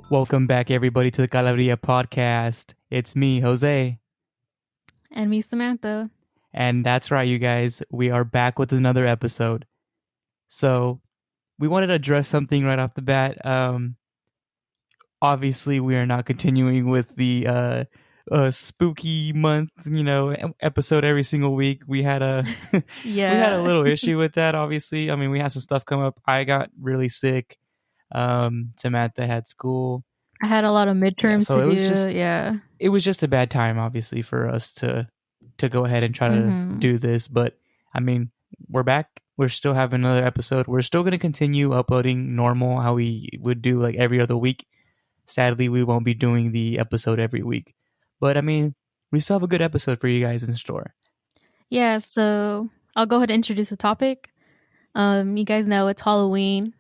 Welcome back, everybody, to the Calaveria podcast. It's me, Jose. And me, Samantha. And that's right, you guys. We are back with another episode. So, we wanted to address something right off the bat. Obviously, we are not continuing with the spooky month, episode every single week. We had a we had a Yeah. little issue with that. Obviously, I mean, we had some stuff come up. I got really sick. Samantha had school. I had a lot of Yeah, midterms so to it was do. just Yeah. it was just a bad time, obviously, for us to go ahead and try to hmm do this. But I mean, we're back. We're still having another episode. We're still going to continue uploading normal, how we would do like every other week. Sadly, we won't be doing the episode every week. But I mean, we still have a good episode for you guys in store. Yeah. So I'll go ahead and introduce the topic. You guys know it's Halloween.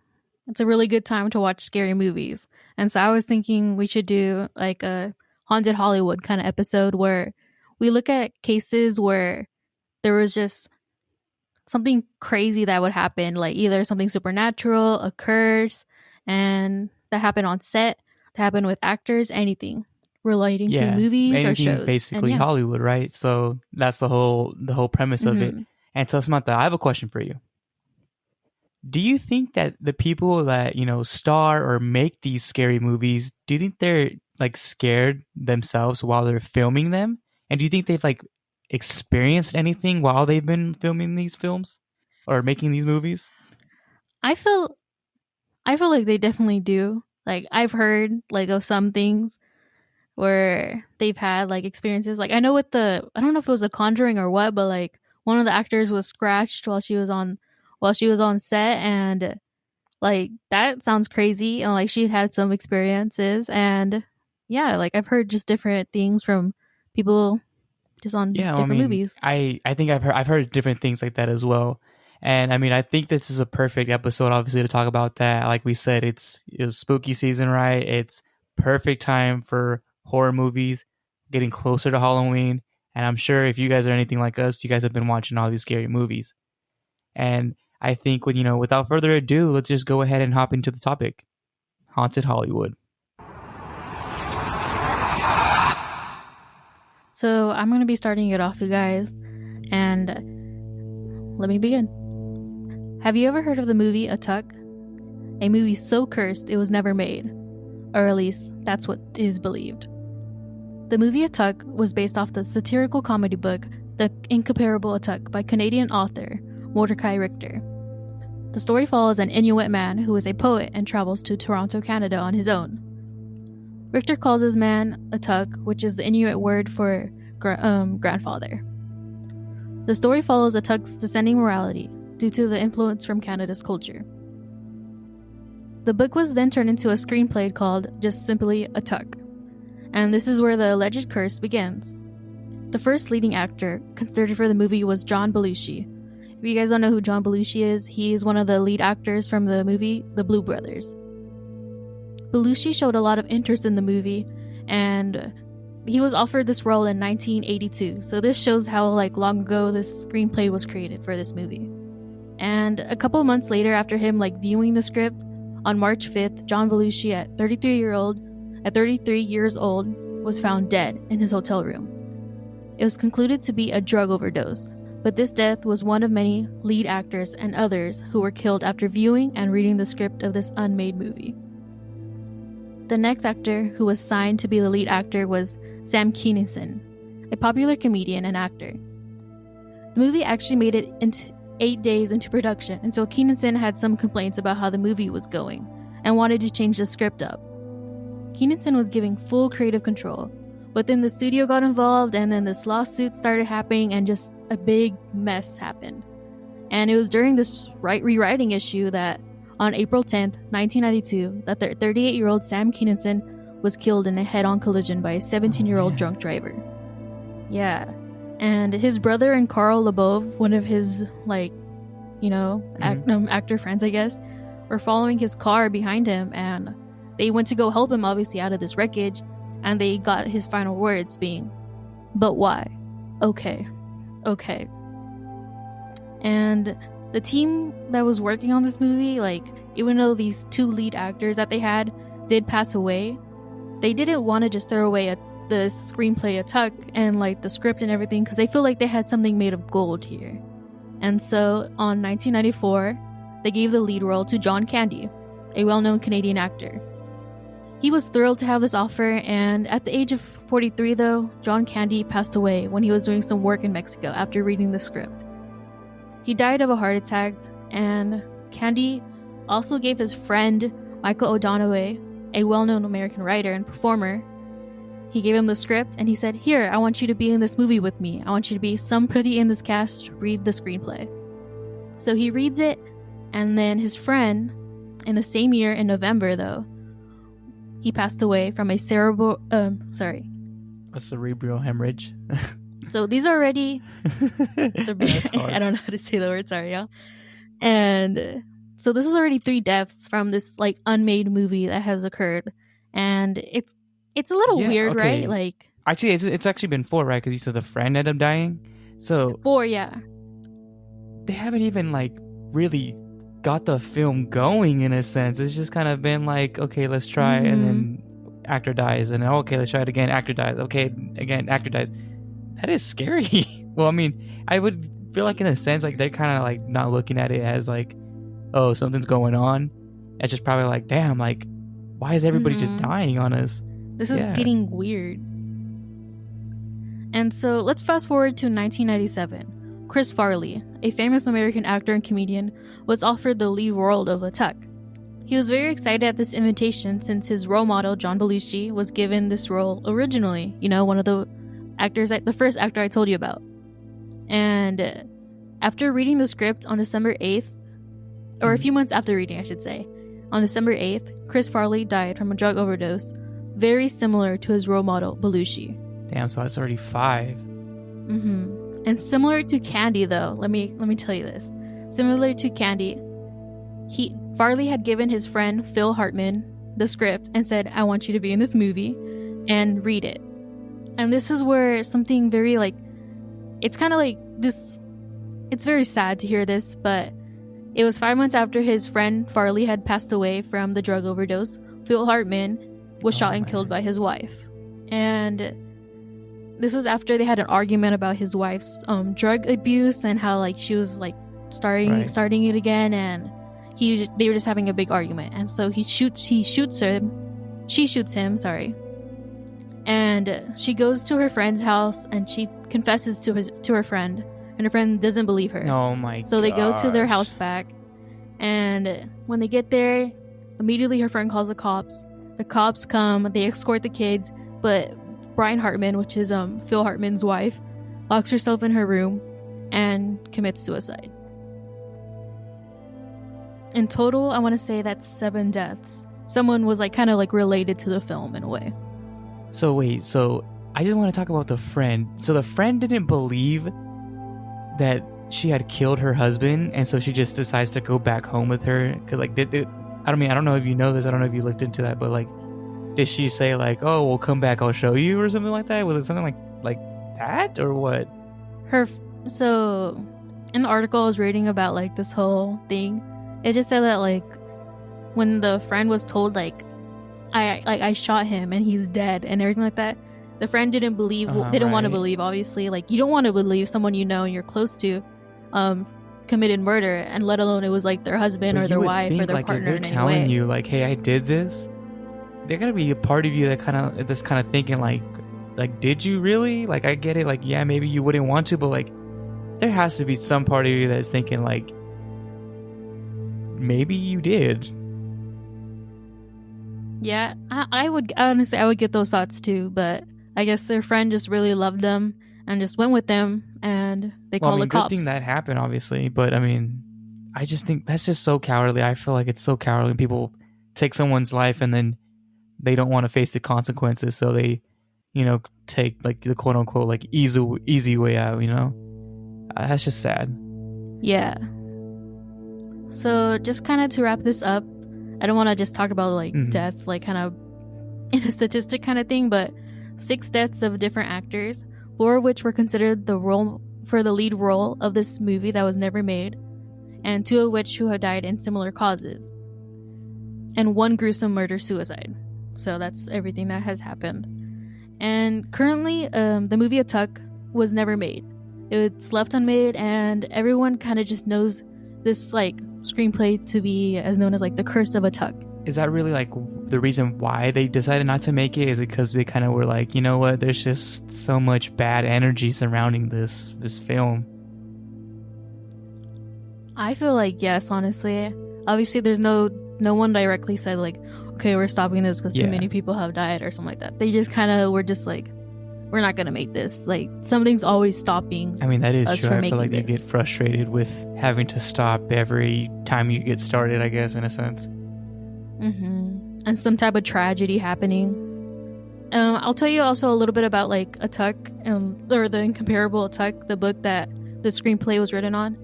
It's a really good time to watch scary movies. And so I was thinking we should do like a haunted Hollywood kind of episode where we look at cases where there was just something crazy that would happen, like either something supernatural, a curse, and that happened on set, that happened with actors, anything relating to Yeah, movies or anything shows. And basically yeah. Hollywood, right? So that's the whole premise of it. hmm And so Samantha, I have a question for you. Do you think that the people that, star or make these scary movies, do you think they're like scared themselves while they're filming them? And do you think they've like experienced anything while they've been filming these films or making these movies? I feel I feel like they definitely do. Like I've heard like of some things where they've had like experiences. Like I know with I don't know if it was a Conjuring or what, but like one of the actors was scratched while she was on set, and like that sounds crazy, and like she had some experiences. And yeah, like I've heard just different things from people just on Yeah, I different mean, movies. I think I've heard different things like that as well. And I mean, I think this is a perfect episode, obviously, to talk about that. Like we said, it's spooky season, right? It's perfect time for horror movies, getting closer to Halloween. And I'm sure if you guys are anything like us, you guys have been watching all these scary movies. And I think, without further ado, let's just go ahead and hop into the topic: haunted Hollywood. So I'm gonna be starting it off, you guys, and let me begin. Have you ever heard of the movie A Tuck? A movie so cursed it was never made, or at least that's what is believed. The movie A Tuck was based off the satirical comedy book The Incomparable A Tuck by Canadian author Mordecai Richter. The story follows an Inuit man who is a poet and travels to Toronto, Canada on his own. Richter calls his man a tuck, which is the Inuit word for grandfather. The story follows a tuck's descending morality due to the influence from Canada's culture. The book was then turned into a screenplay called just simply A Tuck, and this is where the alleged curse begins. The first leading actor considered for the movie was John Belushi. If you guys don't know who John Belushi is, he is one of the lead actors from the movie The Blue Brothers. Belushi showed a lot of interest in the movie, and he was offered this role in 1982. So this shows how like long ago this screenplay was created for this movie. And a couple months later, after him like viewing the script, on March 5th, John Belushi, at 33 years old, was found dead in his hotel room. It was concluded to be a drug overdose, but this death was one of many lead actors and others who were killed after viewing and reading the script of this unmade movie. The next actor who was signed to be the lead actor was Sam Kinison, a popular comedian and actor. The movie actually made it into 8 days into production until Kinison had some complaints about how the movie was going and wanted to change the script up. Kinison was giving full creative control, but then the studio got involved, and then this lawsuit started happening, and just a big mess happened. And it was during this rewriting issue that on April 10th, 1992, that the 38-year-old Sam Kinison was killed in a head-on collision by a 17-year-old drunk driver. Yeah. And his brother and Carl Lebov, one of his, actor friends, I guess, were following his car behind him, and they went to go help him, obviously, out of this wreckage, and they got his final words being, "But why? Okay. And the team that was working on this movie, like, even though these two lead actors that they had, did pass away, they didn't want to just throw away the screenplay Tuck and like the script and everything, because they feel like they had something made of gold here. And so on 1994, they gave the lead role to John Candy, a well-known Canadian actor. He was thrilled to have this offer, and at the age of 43 though, John Candy passed away when he was doing some work in Mexico after reading the script. He died of a heart attack, and Candy also gave his friend Michael O'Donoghue, a well-known American writer and performer, he gave him the script and he said, "Here, I want you to be in this movie with me. I want you to be somebody in this cast, read the screenplay." So he reads it, and then his friend, in the same year in November though, he passed away from a cerebral hemorrhage. So these are already That's hard. I don't know how to say the word, sorry y'all. And so this is already 3 deaths from this like unmade movie that has occurred, and it's a little weird, okay. right? Like, actually, it's actually been 4, right? Because you said the friend ended up dying. So 4, yeah. They haven't even like really got the film going in a sense. It's just kind of been like, okay, let's try, and then actor dies, and okay, let's try it again. Actor dies. Okay, again, actor dies. That is scary. Well, I mean, I would feel like in a sense like they're kind of like not looking at it as like, oh, something's going on. It's just probably like, damn, like, why is everybody just dying on us? This is getting weird. And so let's fast forward to 1997. Chris Farley, a famous American actor and comedian, was offered the lead role of a Tuck. He was very excited at this invitation since his role model, John Belushi, was given this role originally. You know, one of the actors, the first actor I told you about. And after reading the script on December 8th, or a few months after reading, I should say, on December 8th, Chris Farley died from a drug overdose, very similar to his role model, Belushi. Damn, so that's already 5. And similar to Candy, though, let me tell you this. Similar to Candy, Farley had given his friend Phil Hartman the script and said, "I want you to be in this movie and read it." And this is where something very like, it's kind of like this, it's very sad to hear this, but it was 5 months after his friend Farley had passed away from the drug overdose. Phil Hartman was shot and killed by his wife. And this was after they had an argument about his wife's drug abuse and how like she was like starting it again, and they were just having a big argument. And so she shoots him, and she goes to her friend's house and she confesses to her friend, and her friend doesn't believe her. Oh my! So they go to their house back, and when they get there, immediately her friend calls the cops. The cops come, they escort the kids, but Brian Hartman, which is Phil Hartman's wife, locks herself in her room and commits suicide. In total, I want to say that's 7 deaths. Someone was like kind of like related to the film in a way. So wait, so I just want to talk about the friend. So the friend didn't believe that she had killed her husband, and so she just decides to go back home with her. Cause like, I don't know if you know this. I don't know if you looked into that, but like, did she say like, "Oh, we'll come back, I'll show you," or something like that? Was it something like that, or what? So in the article I was reading about like this whole thing, it just said that like when the friend was told like I shot him and he's dead and everything like that, the friend didn't want to believe. Obviously, like you don't want to believe someone you know and you're close to committed murder, and let alone it was like their husband or their wife or their like, partner. If they're telling you like, "Hey, I did this," there gotta be a part of you that's kind of thinking like, did you really? Like, I get it. Like, yeah, maybe you wouldn't want to, but like, there has to be some part of you that's thinking like, maybe you did. Yeah, I would get those thoughts too, but I guess their friend just really loved them and just went with them, and they called the cops. Good thing that happened, obviously, but I mean, I just think that's just so cowardly. I feel like it's so cowardly when people take someone's life and then they don't want to face the consequences, so they, take like the quote unquote like easy way out. That's just sad. Yeah. So just kind of to wrap this up, I don't want to just talk about like death, like kind of in a statistic kind of thing, but 6 deaths of different actors, 4 of which were considered the lead role of this movie that was never made, and 2 of which who had died in similar causes. and 1 gruesome murder-suicide. So that's everything that has happened. And currently, the movie Atuk was never made. It's left unmade, and everyone kind of just knows this like screenplay to be as known as like the Curse of Atuk. Is that really like the reason why they decided not to make it? Is it because they kind of were like, you know what, there's just so much bad energy surrounding this film? I feel like yes, honestly. Obviously, there's no one directly said like, okay, we're stopping this because too many people have died or something like that. They just kind of were just like, we're not gonna make this. Like something's always stopping. I mean, that is us true. from I feel like making you this. get frustrated with having to stop every time you get started, I guess, in a sense. And some type of tragedy happening. I'll tell you also a little bit about like Atuk, or the Incomparable Atuk, the book that the screenplay was written on.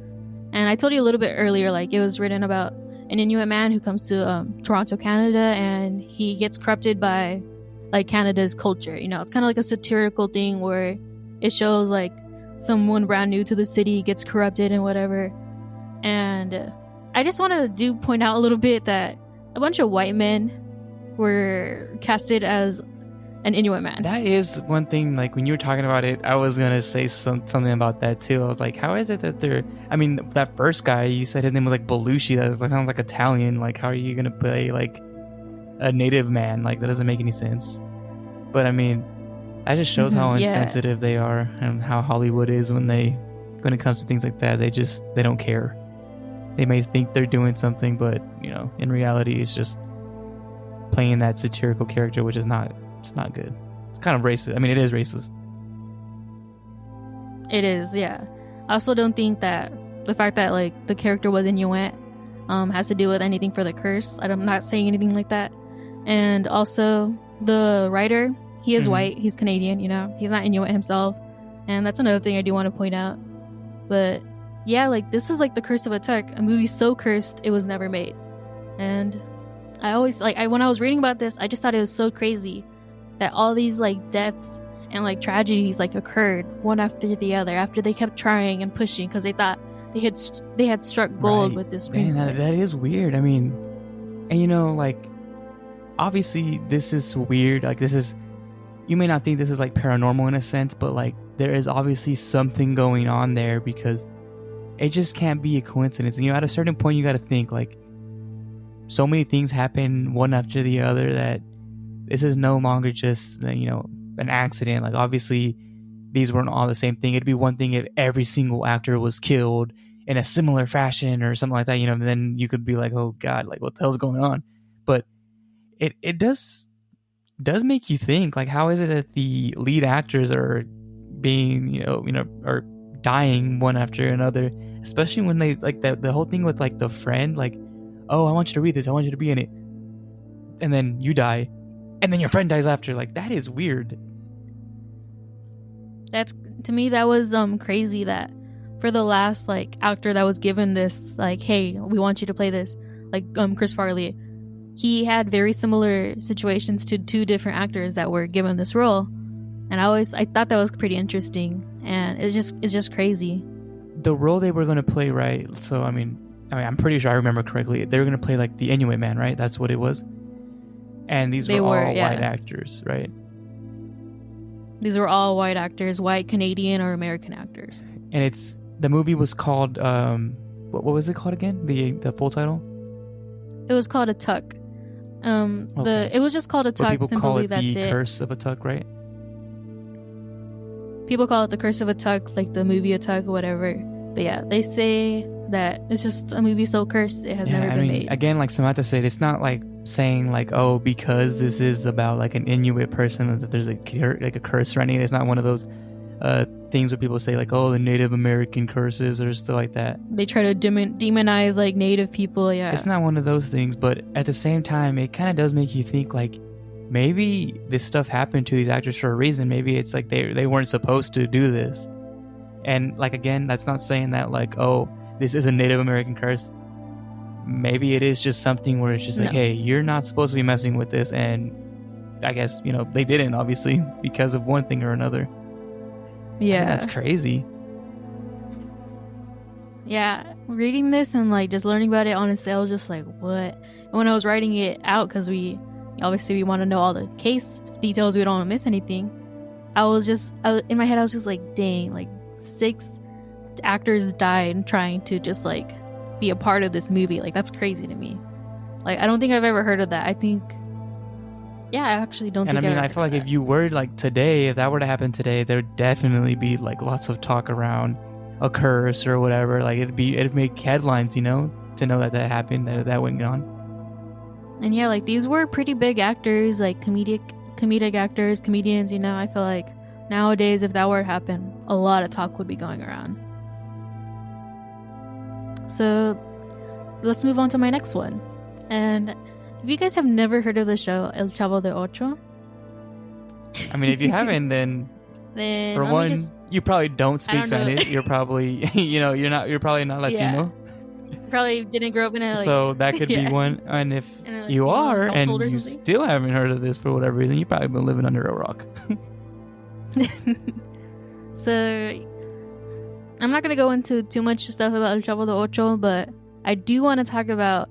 And I told you a little bit earlier, like it was written about an Inuit man who comes to Toronto, Canada, and he gets corrupted by like Canada's culture. You know, it's kind of like a satirical thing where it shows like someone brand new to the city gets corrupted and whatever. And I just want to point out a little bit that a bunch of white men were casted as an Inuit man. That is one thing, like when you were talking about it, I was going to say something about that too. I was like, how is it that that first guy, you said his name was like Belushi, that sounds like Italian. Like, how are you going to play like a native man? Like, that doesn't make any sense. But I mean, that just shows how insensitive they are and how Hollywood is when it comes to things like that. They don't care. They may think they're doing something, but you know, in reality, it's just playing that satirical character, which is not good. It's kind of racist. I mean, it is racist. It is, yeah. I also don't think that the fact that like the character was Inuit has to do with anything for the curse. I'm not saying anything like that. And also the writer, he is white. He's Canadian. You know, he's not Inuit himself, and that's another thing I do want to point out. But yeah, like this is like the Curse of Atuk, a movie so cursed it was never made. And I always when I was reading about this, I just thought it was so crazy that all these like deaths and like tragedies like occurred one after the other after they kept trying and pushing because they thought they had struck gold with this screenplay. Man, that is weird. I mean, and you know, like obviously this is weird. Like you may not think this is like paranormal in a sense, but like there is obviously something going on there because it just can't be a coincidence. And you know, at a certain point you got to think like so many things happen one after the other that this is no longer just, you know, an accident. Like obviously these weren't all the same thing. It'd be one thing if every single actor was killed in a similar fashion or something like that, you know, and then you could be like, oh God, like what the hell's going on? But it does make you think, like, how is it that the lead actors are being, you know, are dying one after another, especially when they like the whole thing with like the friend, like, oh, I want you to read this, I want you to be in it, and then you die, and then your friend dies after. Like, that is weird. That's, to me, that was crazy that for the last like actor that was given this, like, hey, we want you to play this, like Chris Farley, he had very similar situations to 2 different actors that were given this role. And I thought that was pretty interesting, and it's just crazy. The role they were going to play, right? So I mean, I'm pretty sure I remember correctly. They were going to play like the Inuit man, right? That's what it was. And these were all white actors, right? These were all white actors, white Canadian or American actors. And the movie was called what was it called again? The full title? It was called Atuk. Okay. It was just called Atuk. People simply, call it that's the it. Curse of Atuk, right? People call it the Curse of Atuk, like the movie Atuk, whatever. But yeah, they say that it's just a movie so cursed it has never been made. Again, like Samantha said, it's not like saying like, oh, because this is about like an Inuit person that there's like a curse running. It's not one of those things where people say like, oh, the Native American curses or stuff like that. They try to demonize like Native people. Yeah, it's not one of those things, but at the same time, it kind of does make you think like maybe this stuff happened to these actors for a reason. Maybe it's like they weren't supposed to do this. And like, again, that's not saying that like, oh, this is a Native American curse. Maybe it is just something where it's just like, hey, you're not supposed to be messing with this. And I guess, you know, they didn't, obviously, because of one thing or another. Yeah. That's crazy. Yeah. Reading this and like just learning about it, honestly, I was just like, what? And when I was writing it out, because we want to know all the case details, we don't want to miss anything. In my head, I was just like, dang, like 6 actors died trying to just like be a part of this movie. Like, that's crazy to me. Like, I don't think I've ever heard of that. I actually don't think. And I mean, I feel like if you were like today, if that were to happen today, there would definitely be like lots of talk around a curse or whatever. Like, it'd make headlines, you know, to know that happened, that went on. And yeah, like these were pretty big actors, like comedic actors, comedians, you know. I feel like nowadays, if that were to happen, a lot of talk would be going around. So let's move on to my next one. And if you guys have never heard of the show El Chavo del Ocho, I mean, if you haven't, then for one, you probably don't speak Spanish. You're probably, you're probably not Latino. Yeah. Probably didn't grow up in a, like, so that could be one. And if you are and you still haven't heard of this for whatever reason, you've probably been living under a rock. So I'm not gonna go into too much stuff about El Chavo del Ocho, but I do want to talk about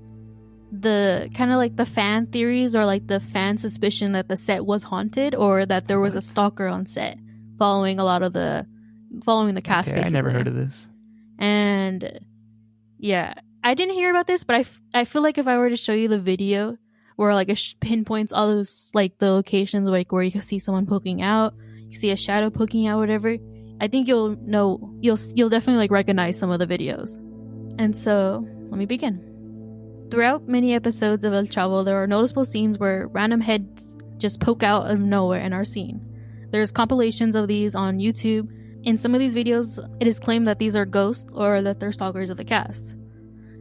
the kind of like the fan theories, or like the fan suspicion that the set was haunted, or that there was a stalker on set following the cast. Okay, I never heard of this. And yeah, I didn't hear about this, but I feel like if I were to show you the video where like it pinpoints all those like the locations like where you can see someone poking out, you see a shadow poking out, whatever, I think you'll definitely like recognize some of the videos. And so let me begin. Throughout many episodes of El Chavo, there are noticeable scenes where random heads just poke out of nowhere and are seen. There's compilations of these on YouTube. In some of these videos, it is claimed that these are ghosts or that they're stalkers of the cast.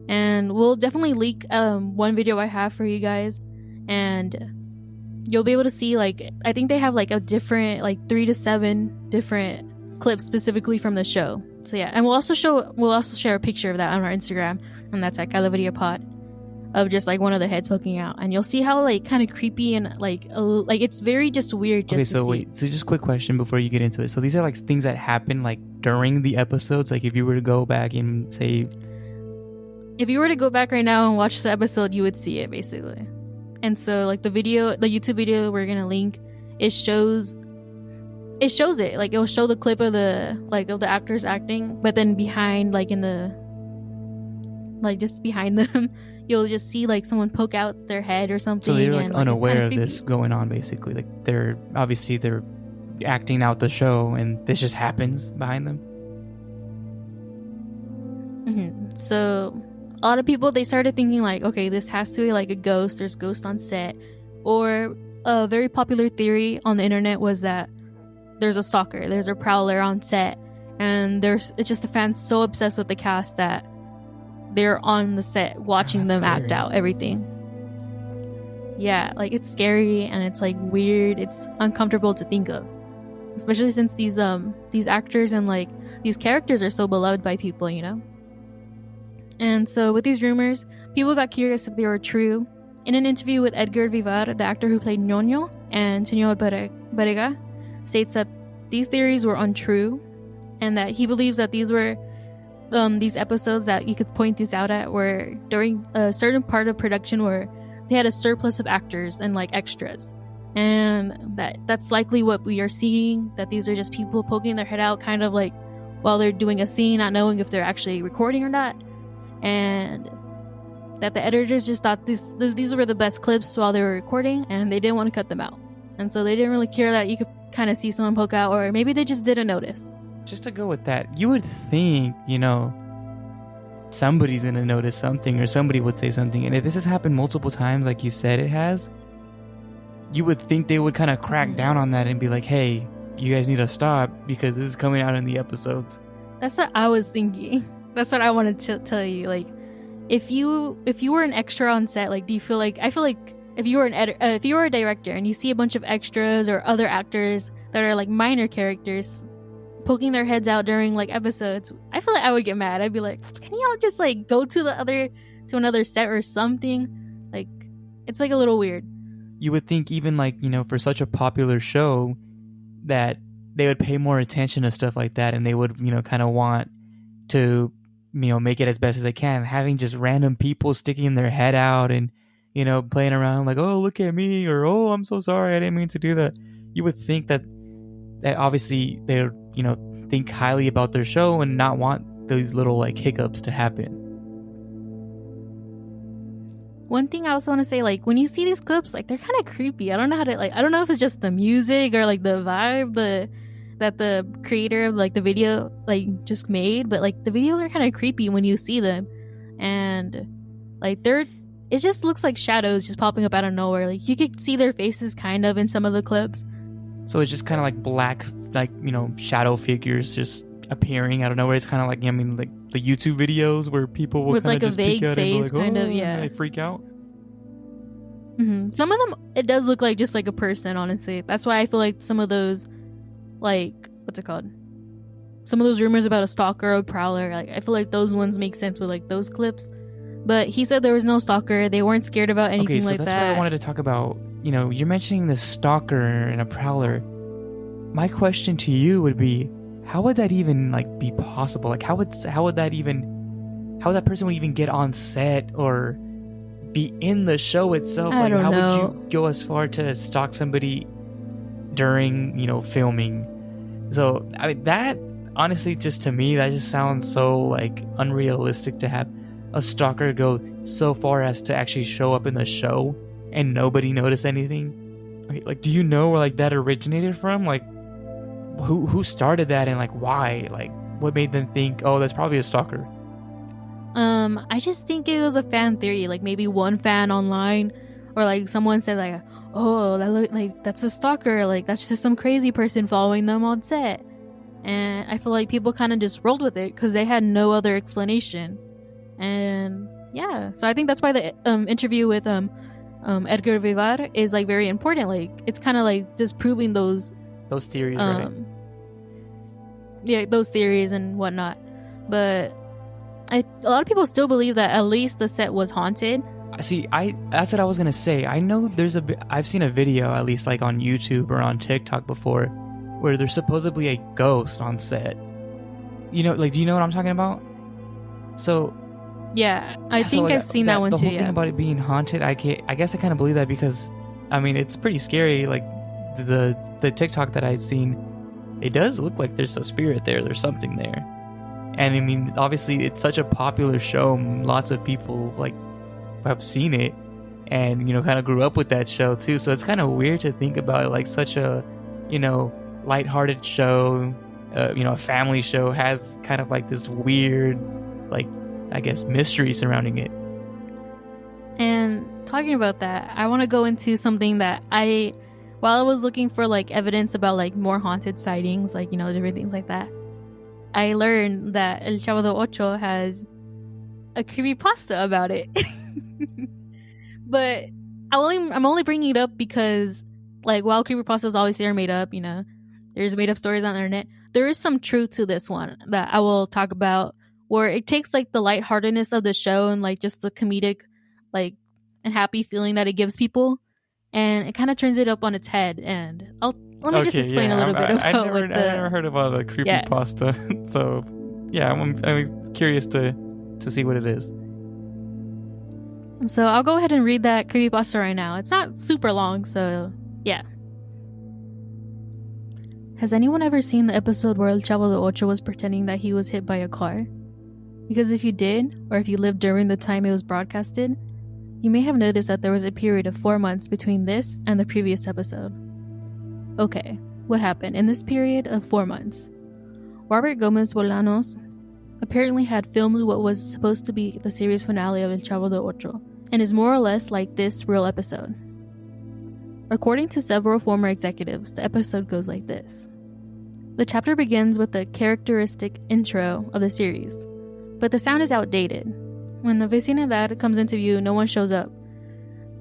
And we'll definitely leak one video I have for you guys, and you'll be able to see, like, I think they have like a different, like 3 to 7 different clips specifically from the show. So yeah, and we'll also share a picture of that on our Instagram, and that's at calaveriapod, of just like one of the heads poking out, and you'll see how like kind of creepy and like it's very just weird. So just quick question before you get into it. So these are like things that happen like during the episodes. Like if you were to go back and say, if you were to go back right now and watch the episode, you would see it basically. And so like the YouTube video we're gonna link, it shows it, like it'll show the clip of the actors acting, but then behind, like in the, like just behind them, you'll just see like someone poke out their head or something. So they're like unaware of this going on, basically. Like they're acting out the show, and this just happens behind them. Mm-hmm. So a lot of people, they started thinking like, okay, this has to be like a ghost. There's ghosts on set. Or a very popular theory on the internet was that there's a stalker, there's a prowler on set, and it's just the fans so obsessed with the cast that they're on the set watching them act out everything. Yeah, like it's scary and it's like weird. It's uncomfortable to think of, especially since these actors and like these characters are so beloved by people, you know. And so with these rumors, people got curious if they were true. In an interview with Edgar Vivar, the actor who played Ñoño, and Señor Barriga, states that these theories were untrue, and that he believes that these were these episodes that you could point these out at were during a certain part of production where they had a surplus of actors and like extras, and that's likely what we are seeing, that these are just people poking their head out kind of like while they're doing a scene, not knowing if they're actually recording or not, and that the editors just thought these were the best clips while they were recording, and they didn't want to cut them out, and so they didn't really care that you could kind of see someone poke out, or maybe they just didn't notice. Just to go with that, you would think, somebody's going to notice something, or somebody would say something. And if this has happened multiple times, like you said it has, you would think they would kind of crack down on that and be like, hey, you guys need to stop because this is coming out in the episodes. That's what I was thinking. That's what I wanted to tell you. Like, if you were an extra on set, like, do you feel like, I feel like if you were if you were a director and you see a bunch of extras or other actors that are like minor characters poking their heads out during like episodes, I feel like I would get mad. I'd be like, can y'all just like go to another set or something? Like, it's like a little weird. You would think even like, for such a popular show that they would pay more attention to stuff like that, and they would, kind of want to, make it as best as they can. Having just random people sticking their head out and, playing around like, oh, look at me, or oh, I'm so sorry, I didn't mean to do that. You would think that obviously they think highly about their show and not want those little like hiccups to happen. One thing I also want to say, like, when you see these clips, like, they're kind of creepy. I don't know how to, like, I don't know if it's just the music or like the vibe that the creator of like the video like just made, but like the videos are kind of creepy when you see them, and like it just looks like shadows just popping up out of nowhere. Like you could see their faces kind of in some of the clips. So it's just kind of like black, like, shadow figures just appearing out of nowhere. It's kind of like, like the YouTube videos where people will with kind like of a just vague peek out face, and like, kind oh, of, yeah. and they freak out. Mm-hmm. Some of them, it does look like just like a person, honestly. That's why I feel like some of those, like, what's it called? Some of those rumors about a stalker or a prowler, like, I feel like those ones make sense with like those clips. But he said there was no stalker. They weren't scared about anything like that. Okay, so that's what I wanted to talk about. You're mentioning the stalker and a prowler. My question to you would be, how would that even like be possible? Like, how would that person would even get on set or be in the show itself? Like, how would you go as far to stalk somebody during, filming? So, I mean, that honestly, just to me, that just sounds so like unrealistic to have a stalker go so far as to actually show up in the show and nobody notice anything. Okay, like, do you know where like that originated from? Like, who started that and like why? Like, what made them think, oh, that's probably a stalker? I just think it was a fan theory. Like maybe one fan online, or like someone said like, oh, that look like that's a stalker. Like that's just some crazy person following them on set. And I feel like people kind of just rolled with it because they had no other explanation. And yeah, so I think that's why the interview with Edgar Vivar is like very important. Like it's kind of like disproving those theories, right? Yeah, those theories and whatnot. But a lot of people still believe that at least the set was haunted. See, that's what I was gonna say. I know I've seen a video, at least like on YouTube or on TikTok before, where there's supposedly a ghost on set. Like, do you know what I'm talking about? So yeah, I think I've seen that one too. The whole thing about it being haunted, I guess I kind of believe that because, I mean, it's pretty scary. Like the TikTok that I've seen, it does look like there's a spirit there. There's something there. And I mean, obviously, it's such a popular show. Lots of people like have seen it, and kind of grew up with that show too. So it's kind of weird to think about it, like such a, lighthearted show. A family show has kind of like this weird, like, I guess, mystery surrounding it. And talking about that, I want to go into something that while I was looking for like evidence about like more haunted sightings, like different things like that, I learned that El Chavo del Ocho has a creepypasta about it. But I'm only bringing it up because, like, while creepypastas obviously are made up, there's made up stories on the internet, there is some truth to this one that I will talk about, where it takes like the lightheartedness of the show and like just the comedic, like, and happy feeling that it gives people, and it kind of turns it up on its head. And let me just explain a little bit about I never heard about a creepypasta. Yeah. So yeah, I'm curious to see what it is. So I'll go ahead and read that creepypasta right now. It's not super long, so yeah. Has anyone ever seen the episode where El Chavo del Ocho was pretending that he was hit by a car? Because if you did, or if you lived during the time it was broadcasted, you may have noticed that there was a period of 4 months between this and the previous episode. Okay, what happened in this period of 4 months? Robert Gomez Bolanos apparently had filmed what was supposed to be the series finale of El Chavo del Ocho, and is more or less like this real episode. According to several former executives, the episode goes like this. The chapter begins with the characteristic intro of the series, but the sound is outdated. When the vecinidad comes into view, no one shows up.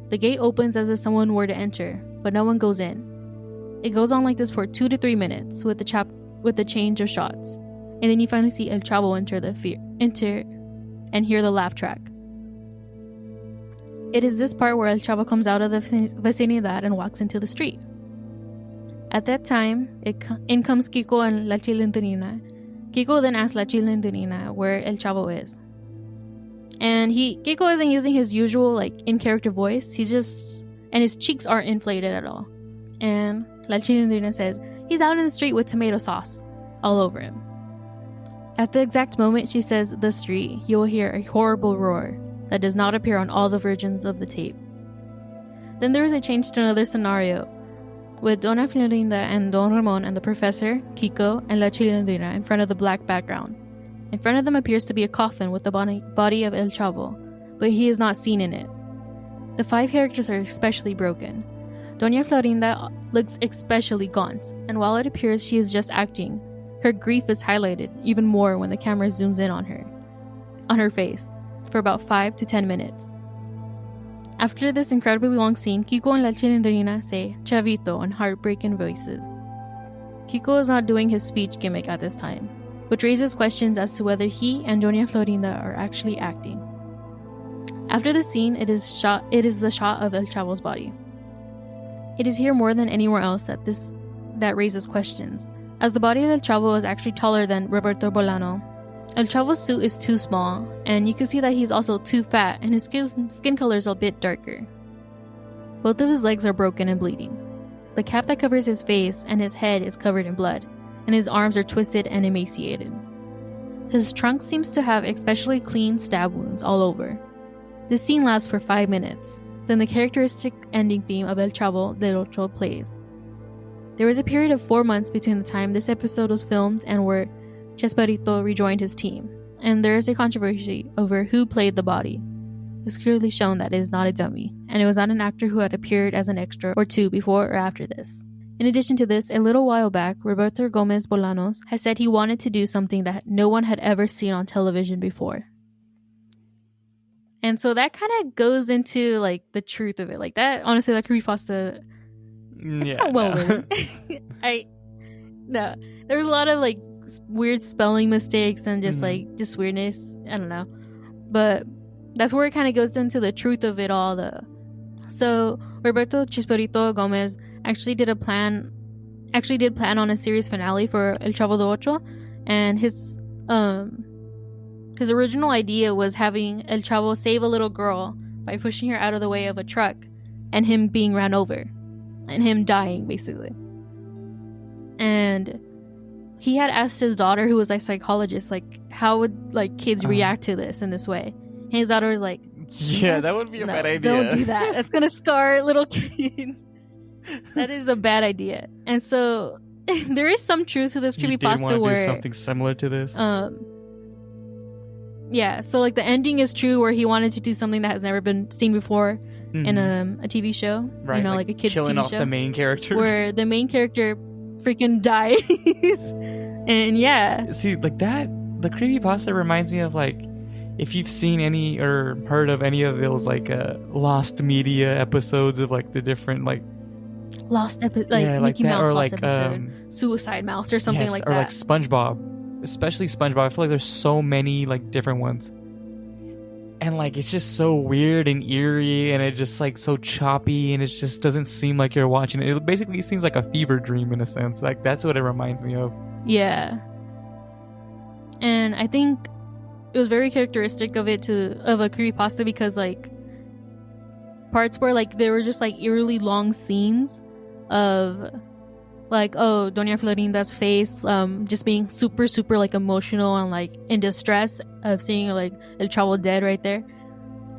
The gate opens as if someone were to enter, but no one goes in. It goes on like this for 2 to 3 minutes with the change of shots, and then you finally see El Chavo enter and hear the laugh track. It is this part where El Chavo comes out of the vecinidad and walks into the street. At that time, in comes Kiko and La Chilentonina. Kiko then asks La Chilentonina where El Chavo is. And Kiko isn't using his usual like in-character voice. And his cheeks aren't inflated at all. And La Chilindrina says he's out in the street with tomato sauce all over him. At the exact moment she says the street, you will hear a horrible roar that does not appear on all the versions of the tape. Then there is a change to another scenario, with Dona Florinda and Don Ramon and the professor, Kiko, and La Chilindrina in front of the black background. In front of them appears to be a coffin with the body of El Chavo, but he is not seen in it. The 5 characters are especially broken. Doña Florinda looks especially gaunt, and while it appears she is just acting, her grief is highlighted even more when the camera zooms in on her face, for about 5 to 10 minutes. After this incredibly long scene, Kiko and La Chilindrina say Chavito in heartbreaking voices. Kiko is not doing his speech gimmick at this time, which raises questions as to whether he and Doña Florinda are actually acting. After the scene, it is the shot of El Chavo's body. It is here more than anywhere else that raises questions, as the body of El Chavo is actually taller than Roberto Bolano. El Chavo's suit is too small, and you can see that he's also too fat, and his skin color is a bit darker. Both of his legs are broken and bleeding. The cap that covers his face and his head is covered in blood, and his arms are twisted and emaciated. His trunk seems to have especially clean stab wounds all over. This scene lasts for 5 minutes. Then the characteristic ending theme of El Chavo del Ocho plays. There was a period of 4 months between the time this episode was filmed and where Chespirito rejoined his team, and there is a controversy over who played the body. It's clearly shown that it is not a dummy, and it was not an actor who had appeared as an extra or two before or after this. In addition to this, a little while back, Roberto Gomez Bolanos has said he wanted to do something that no one had ever seen on television before. And so that kind of goes into like the truth of it. Like that, honestly, that creepypasta, it's not well written. There was a lot of like weird spelling mistakes and just just weirdness. I don't know, but that's where it kind of goes into the truth of it all. So Roberto Chespirito Gomez actually did plan on a series finale for El Chavo del Ocho, and his original idea was having El Chavo save a little girl by pushing her out of the way of a truck and him being ran over and him dying basically. And he had asked his daughter, who was a psychologist, like how would like kids react to this in this way. And his daughter was like, yeah, that would be a bad idea. Don't do that. That's gonna scar little kids. That is a bad idea. And so there is some truth to this creepypasta where do something similar to this. Yeah, so like the ending is true where he wanted to do something that has never been seen before in a TV show. Right, you know, like a kids TV show. Killing off the main character. Where the main character freaking dies. And yeah. See, like that, the creepypasta reminds me of like, if you've seen any or heard of any of those like lost media episodes of like the different like lost episode, like Mickey Mouse or lost episode, Suicide Mouse or something like that, or like SpongeBob, especially SpongeBob. I feel like there's so many like different ones, and like it's just so weird and eerie, and it just like so choppy, and it just doesn't seem like you're watching it. It basically seems like a fever dream in a sense. Like that's what it reminds me of. Yeah, and I think it was very characteristic of a creepypasta because like parts where like there were just like eerily long scenes of like Doña Florinda's face just being super like emotional and like in distress of seeing like El Chavo dead right there,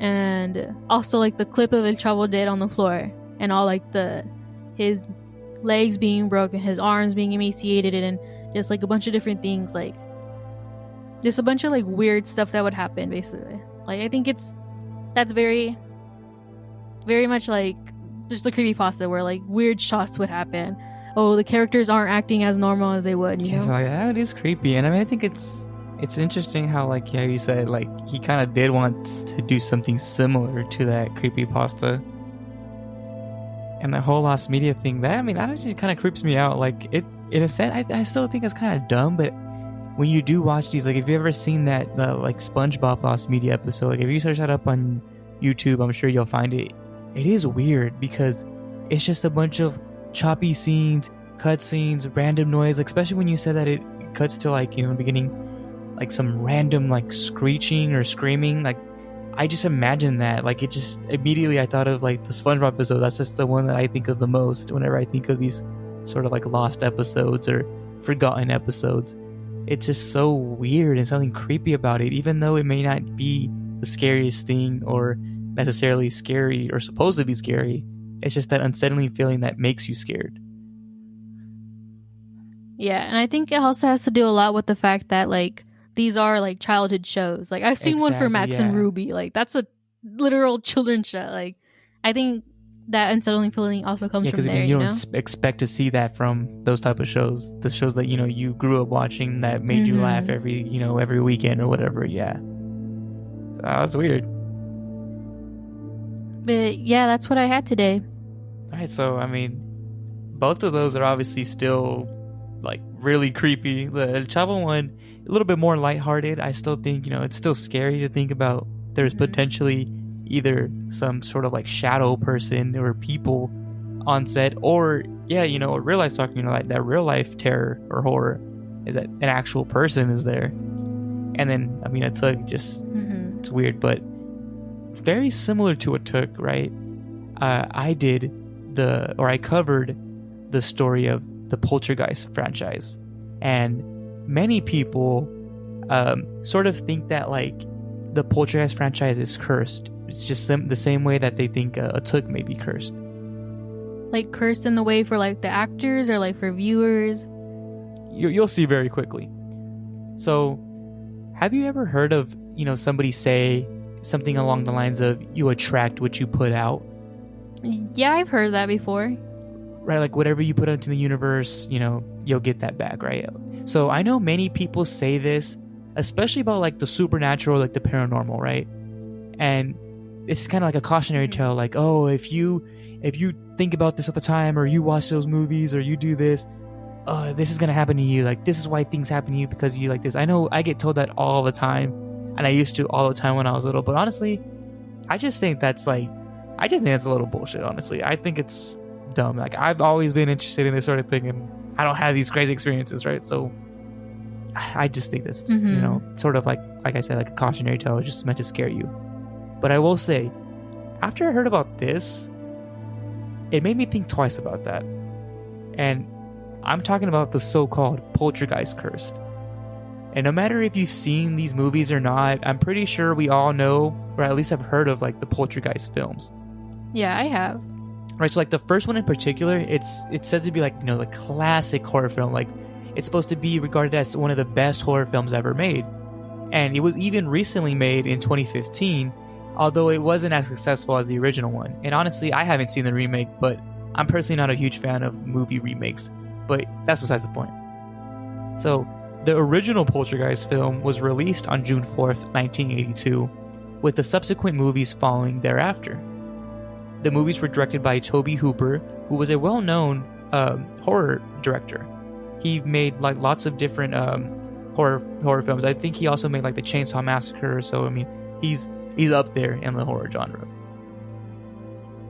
and also like the clip of El Chavo dead on the floor and all like his legs being broken, his arms being emaciated, and just like a bunch of different things, like just a bunch of like weird stuff that would happen basically. Like I think that's very much like just the creepypasta where like weird shots would happen. The characters aren't acting as normal as they would, you know? So, like, that is creepy. And I mean, I think it's interesting how like you said, like he kind of did want to do something similar to that creepypasta. And the whole lost media thing, that actually kind of creeps me out. Like it, in a sense, I still think it's kind of dumb, but when you do watch these, like if you've ever seen that like SpongeBob lost media episode, like if you search that up on YouTube, I'm sure you'll find it. It is weird because it's just a bunch of choppy scenes, cut scenes, random noise, like especially when you said that it cuts to like, you know, in the beginning, like some random like screeching or screaming, like I just imagine that. Like, it just immediately I thought of like the SpongeBob episode. That's just the one that I think of the most whenever I think of these sort of like lost episodes or forgotten episodes. It's just so weird and something creepy about it, even though it may not be the scariest thing or necessarily scary or supposed to be scary. It's just that unsettling feeling that makes you scared. Yeah, and I think it also has to do a lot with the fact that like these are like childhood shows. Like I've seen one for Max and Ruby. Like that's a literal children's show. Like I think that unsettling feeling also comes from there. You don't expect to see that from those type of shows. The shows that you grew up watching that made you laugh every weekend or whatever. Yeah, so that's weird. But yeah, that's what I had today. All right, so I mean, both of those are obviously still like really creepy. The El Chavo one, a little bit more lighthearted. I still think it's still scary to think about. There's potentially either some sort of like shadow person or people on set, or real life talking, like that real life terror or horror is that an actual person is there. And then I mean, a Tuk just it's weird, but very similar to a Tuk, right? I covered the story of the Poltergeist franchise, and many people sort of think that like the Poltergeist franchise is cursed. It's just the same way that they think a Tuk may be cursed. Like cursed in the way for like the actors or like for viewers? You'll see very quickly. So, have you ever heard of somebody say something along the lines of "you attract what you put out"? Yeah, I've heard that before. Right, like whatever you put into the universe, you'll get that back, right? So I know many people say this, especially about like the supernatural, like the paranormal, right? And it's kind of like a cautionary tale, like, oh, if you think about this at the time, or you watch those movies, or you do this, this is gonna happen to you. Like, this is why things happen to you, because you like this. I know I get told that all the time, and I used to all the time when I was little. But honestly, I just think that's a little bullshit. Honestly, I think it's dumb. Like, I've always been interested in this sort of thing, and I don't have these crazy experiences, right? So I just think this, sort of like I said, like a cautionary tale. It's just meant to scare you. But I will say, after I heard about this, it made me think twice about that. And I'm talking about the so-called poltergeist curse. And no matter if you've seen these movies or not, I'm pretty sure we all know, or at least have heard of like the poltergeist films. Yeah, I have. Right, so like the first one in particular, it's said to be like, the classic horror film. Like, it's supposed to be regarded as one of the best horror films ever made. And it was even recently made in 2015, although it wasn't as successful as the original one. And honestly, I haven't seen the remake, but I'm personally not a huge fan of movie remakes. But that's besides the point. So, the original Poltergeist film was released on June 4th, 1982, with the subsequent movies following thereafter. The movies were directed by Tobe Hooper, who was a well-known horror director. He made like lots of different horror films. I think he also made like the Chainsaw Massacre. So I mean, he's up there in the horror genre.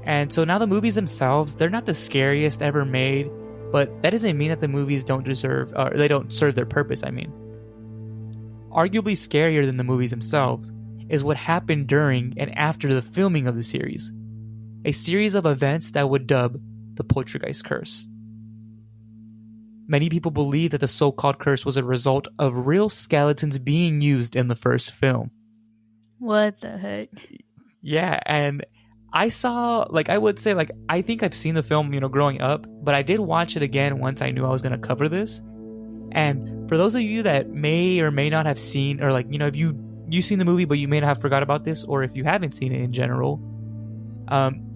And so now the movies themselves, they're not the scariest ever made, but that doesn't mean that the movies don't they don't serve their purpose. I mean, arguably scarier than the movies themselves is what happened during and after the filming of the series. A series of events that would dub the Poltergeist curse. Many people believe that the so-called curse was a result of real skeletons being used in the first film. What the heck? Yeah, and I saw, I would say, I think I've seen the film, growing up, but I did watch it again once I knew I was going to cover this. And for those of you that may or may not have seen, or if you've seen the movie but you may not have forgot about this, or if you haven't seen it in general,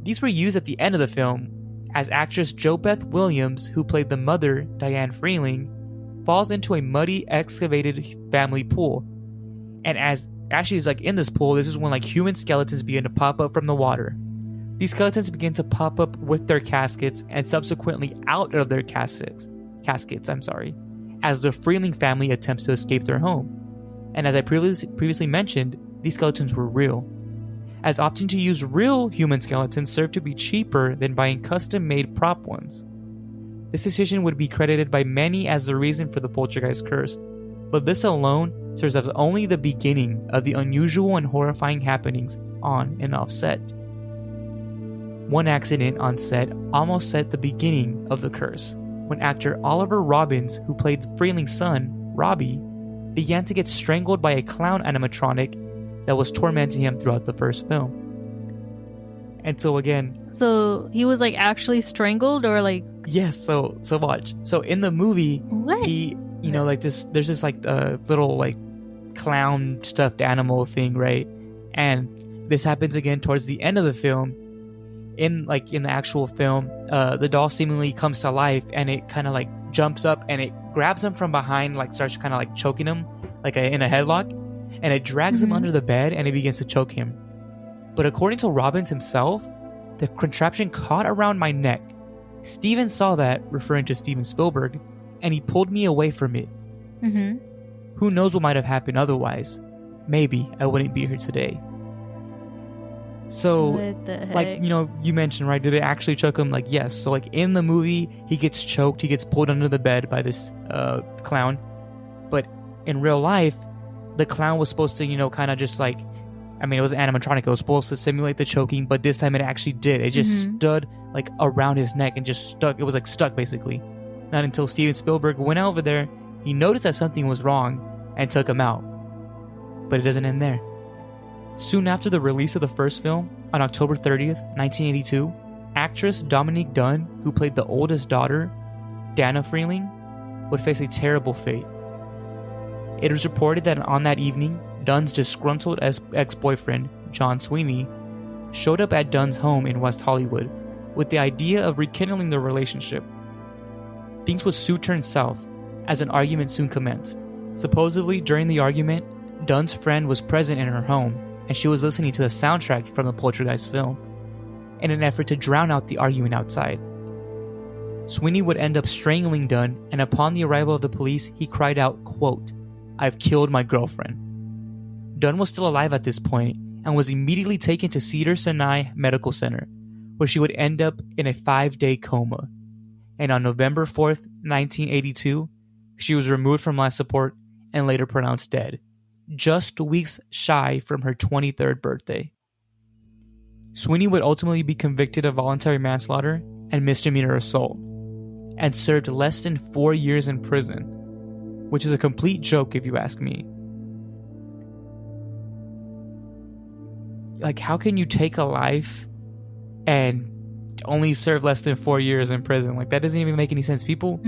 these were used at the end of the film as actress JoBeth Williams, who played the mother, Diane Freeling, falls into a muddy, excavated family pool. And as she's in this pool, this is when human skeletons begin to pop up from the water. These skeletons begin to pop up with their caskets and subsequently out of their caskets, as the Freeling family attempts to escape their home. And as I previously mentioned, these skeletons were real, as opting to use real human skeletons served to be cheaper than buying custom-made prop ones. This decision would be credited by many as the reason for the poltergeist curse, but this alone serves as only the beginning of the unusual and horrifying happenings on and off set. One accident on set almost set the beginning of the curse, when actor Oliver Robbins, who played Freeling's son, Robbie, began to get strangled by a clown animatronic that was tormenting him throughout the first film. And so again... So he was like actually strangled or like... Yes, so watch. So in the movie, what? He, like this, there's this like little like clown stuffed animal thing, right? And this happens again towards the end of the film. In the actual film, the doll seemingly comes to life and it kind of like jumps up and it grabs him from behind, like starts kind of like choking him like in a headlock, and it drags him under the bed and it begins to choke him. But according to Robbins himself, the contraption caught around my neck. Steven saw that, referring to Steven Spielberg, and he pulled me away from it. Who knows what might have happened otherwise? Maybe I wouldn't be here today. So, like, you mentioned, right? Did it actually choke him? Like, yes. So, like, in the movie, he gets choked. He gets pulled under the bed by this clown. But in real life, the clown was supposed to, kind of just like... I mean, it was animatronic. It was supposed to simulate the choking, but this time it actually did. It just stood, like, around his neck and just stuck. It was, like, stuck, basically. Not until Steven Spielberg went over there, he noticed that something was wrong and took him out. But it doesn't end there. Soon after the release of the first film, on October 30th, 1982, actress Dominique Dunne, who played the oldest daughter, Dana Freeling, would face a terrible fate. It was reported that on that evening, Dunne's disgruntled ex-boyfriend, John Sweeney, showed up at Dunne's home in West Hollywood with the idea of rekindling their relationship. Things would soon turn south, as an argument soon commenced. Supposedly, during the argument, Dunne's friend was present in her home, and she was listening to the soundtrack from the Poltergeist film, in an effort to drown out the argument outside. Sweeney would end up strangling Dunne, and upon the arrival of the police, he cried out, quote, "I've killed my girlfriend." Dunne was still alive at this point, and was immediately taken to Cedars-Sinai Medical Center, where she would end up in a 5-day coma. And on November 4th, 1982, she was removed from life support and later pronounced dead, just weeks shy from her 23rd birthday. Sweeney would ultimately be convicted of voluntary manslaughter and misdemeanor assault, and served less than 4 years in prison, which is a complete joke if you ask me. Like, how can you take a life and only serve less than 4 years in prison? Like, that doesn't even make any sense. People...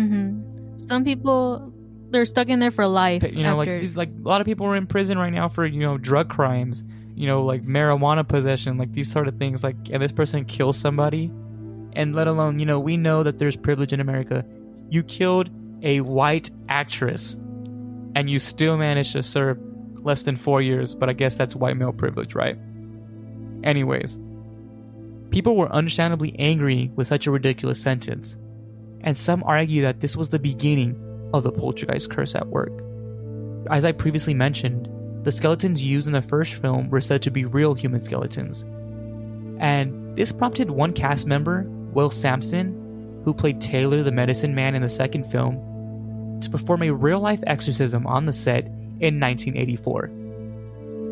Some people... They're stuck in there for life. Like a lot of people are in prison right now for, drug crimes, like marijuana possession, like these sort of things. Like, and this person kills somebody, and let alone, we know that there's privilege in America. You killed a white actress, and you still managed to serve less than 4 years, but I guess that's white male privilege, right? Anyways, people were understandably angry with such a ridiculous sentence, and some argue that this was the beginning of the poltergeist curse at work. As I previously mentioned, the skeletons used in the first film were said to be real human skeletons. And this prompted one cast member, Will Sampson, who played Taylor the Medicine Man in the second film, to perform a real-life exorcism on the set in 1984.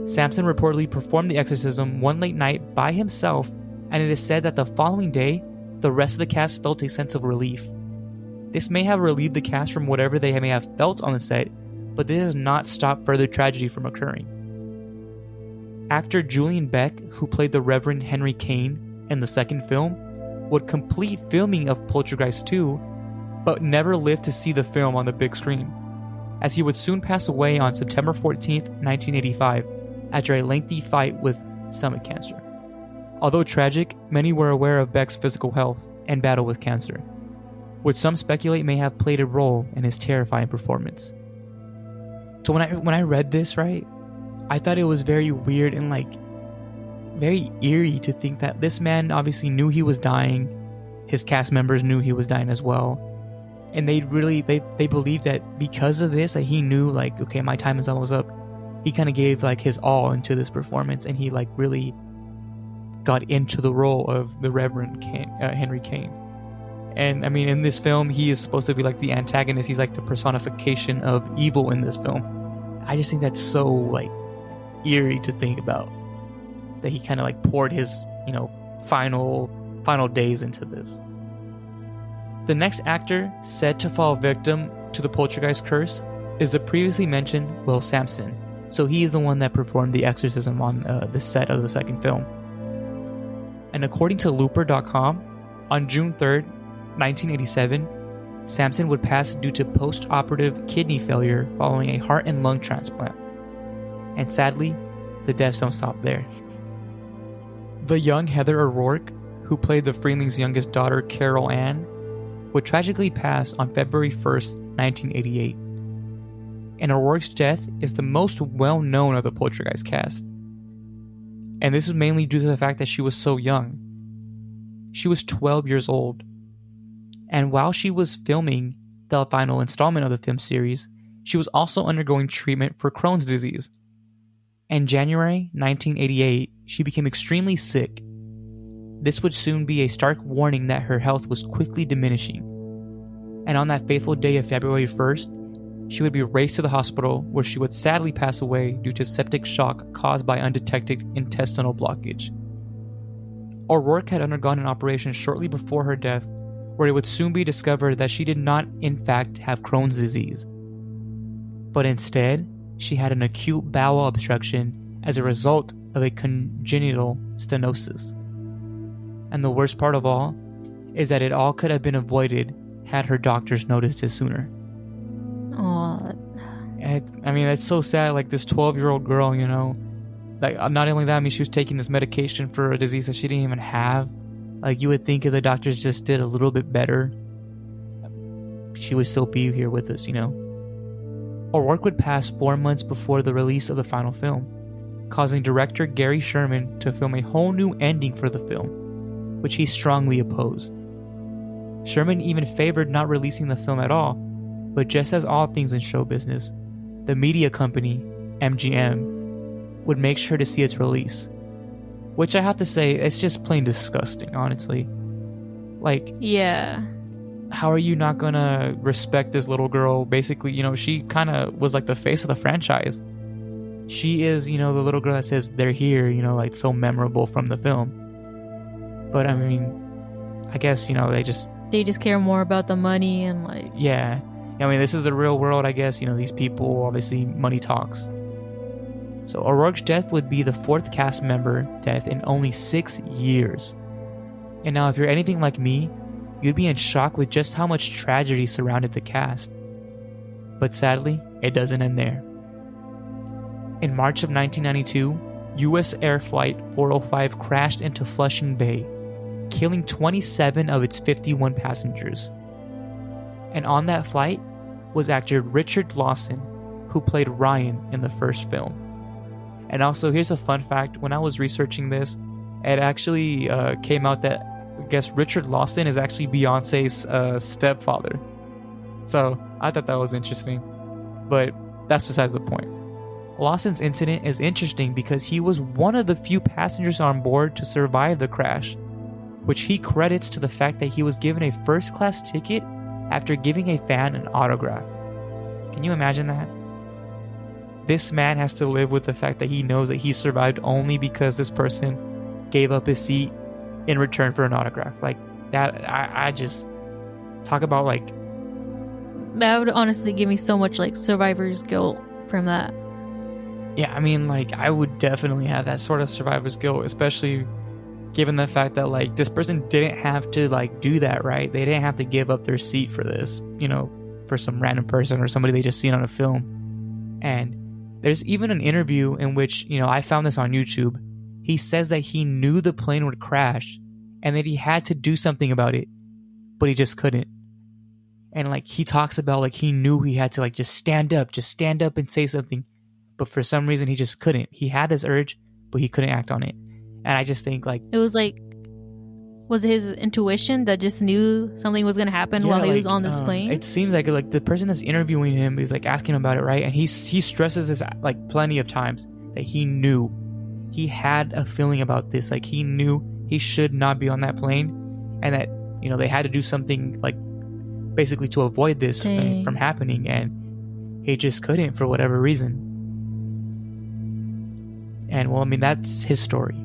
Sampson reportedly performed the exorcism one late night by himself, and it is said that the following day, the rest of the cast felt a sense of relief. This may have relieved the cast from whatever they may have felt on the set, but this has not stopped further tragedy from occurring. Actor Julian Beck, who played the Reverend Henry Kane in the second film, would complete filming of Poltergeist 2, but never lived to see the film on the big screen, as he would soon pass away on September 14th, 1985, after a lengthy fight with stomach cancer. Although tragic, many were aware of Beck's physical health and battle with cancer, which some speculate may have played a role in his terrifying performance. So when I read this, right, I thought it was very weird and very eerie to think that this man obviously knew he was dying. His cast members knew he was dying as well, and they believed that because of this, that he knew okay, my time is almost up. He kind of gave his all into this performance, and he really got into the role of the Reverend Henry Kane. And I mean, in this film, he is supposed to be like the antagonist. He's like the personification of evil in this film. I just think that's so like eerie to think about, that he kind of like poured his, final days into this. The next actor said to fall victim to the poltergeist curse is the previously mentioned Will Sampson. So he is the one that performed the exorcism on the set of the second film. And according to Looper.com, on June 3rd, 1987, Sampson would pass due to post-operative kidney failure following a heart and lung transplant. And sadly, the deaths don't stop there. The young Heather O'Rourke, who played the Freeling's youngest daughter, Carol Ann, would tragically pass on February 1st, 1988. And O'Rourke's death is the most well-known of the Poltergeist cast. And this is mainly due to the fact that she was so young. She was 12 years old. And while she was filming the final installment of the film series, she was also undergoing treatment for Crohn's disease. In January 1988, she became extremely sick. This would soon be a stark warning that her health was quickly diminishing. And on that fateful day of February 1st, she would be raced to the hospital, where she would sadly pass away due to septic shock caused by undetected intestinal blockage. O'Rourke had undergone an operation shortly before her death, where it would soon be discovered that she did not in fact have Crohn's disease, but instead she had an acute bowel obstruction as a result of a congenital stenosis. And the worst part of all is that it all could have been avoided had her doctors noticed it sooner. Aw. I mean, that's so sad. Like, this 12-year-old girl, like, not only that, I mean, she was taking this medication for a disease that she didn't even have. Like, you would think if the doctors just did a little bit better, she would still be here with us, O'Rourke would pass 4 months before the release of the final film, causing director Gary Sherman to film a whole new ending for the film, which he strongly opposed. Sherman even favored not releasing the film at all, but just as all things in show business, the media company, MGM, would make sure to see its release. Which I have to say, it's just plain disgusting, honestly. Like, yeah. How are you not gonna respect this little girl? Basically, she kind of was like the face of the franchise. She is, the little girl that says they're here, like so memorable from the film. But I mean, I guess, they just care more about the money and like... Yeah. I mean, this is the real world, I guess. These people, obviously, money talks. So O'Rourke's death would be the 4th cast member death in only 6 years. And now, if you're anything like me, you'd be in shock with just how much tragedy surrounded the cast. But sadly, it doesn't end there. In March of 1992, U.S. Air Flight 405 crashed into Flushing Bay, killing 27 of its 51 passengers. And on that flight was actor Richard Lawson, who played Ryan in the first film. And also, here's a fun fact. When I was researching this, it actually came out that, I guess, Richard Lawson is actually Beyonce's stepfather. So I thought that was interesting. But that's besides the point. Lawson's incident is interesting because he was one of the few passengers on board to survive the crash, which he credits to the fact that he was given a first-class ticket after giving a fan an autograph. Can you imagine that? This man has to live with the fact that he knows that he survived only because this person gave up his seat in return for an autograph. Like, that, I just talk about, like... That would honestly give me so much, like, survivor's guilt from that. Yeah, I mean, like, I would definitely have that sort of survivor's guilt, especially given the fact that, like, this person didn't have to, like, do that, right? They didn't have to give up their seat for this, for some random person or somebody they just seen on a film. And there's even an interview in which, I found this on YouTube. He says that he knew the plane would crash and that he had to do something about it, but he just couldn't. And, like, he talks about, like, he knew he had to, like, just stand up and say something. But for some reason, he just couldn't. He had this urge, but he couldn't act on it. And I just think, like... It was like... Was it his intuition that just knew something was going to happen while he was on this plane? It seems like the person that's interviewing him is, like, asking him about it, right? And he stresses this, like, plenty of times, that he knew. He had a feeling about this. Like, he knew he should not be on that plane. And that You know, they had to do something like basically to avoid this from happening, and he just couldn't for whatever reason. And well, I mean, that's his story.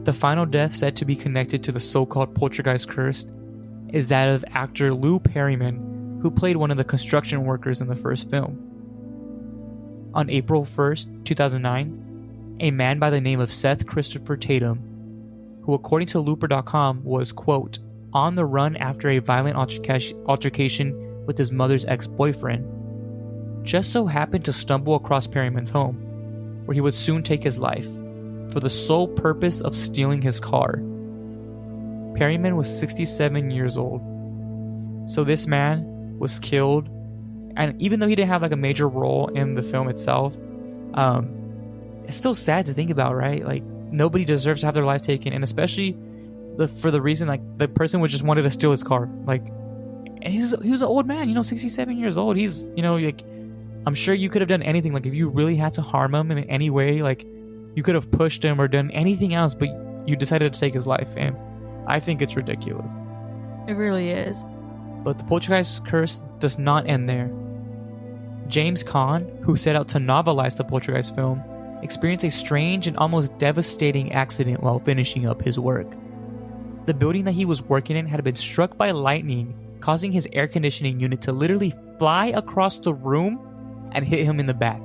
The final death said to be connected to the so-called poltergeist curse is that of actor Lou Perryman, who played one of the construction workers in the first film. On April 1st, 2009, a man by the name of Seth Christopher Tatum, who according to Looper.com was, quote, on the run after a violent altercation with his mother's ex-boyfriend, just so happened to stumble across Perryman's home, where he would soon take his life, for the sole purpose of stealing his car. Perryman was 67 years old. So this man was killed, and even though he didn't have like a major role in the film itself, it's still sad to think about, right? Like, nobody deserves to have their life taken, and especially for the reason like the person would just wanted to steal his car. Like, and he was an old man, 67 years old. He's, like, I'm sure you could have done anything. Like, if you really had to harm him in any way, like, you could have pushed him or done anything else, but you decided to take his life, and I think it's ridiculous. It really is. But the poltergeist curse does not end there. James Caan, who set out to novelize the poltergeist film, experienced a strange and almost devastating accident while finishing up his work. The building that he was working in had been struck by lightning, causing his air conditioning unit to literally fly across the room and hit him in the back.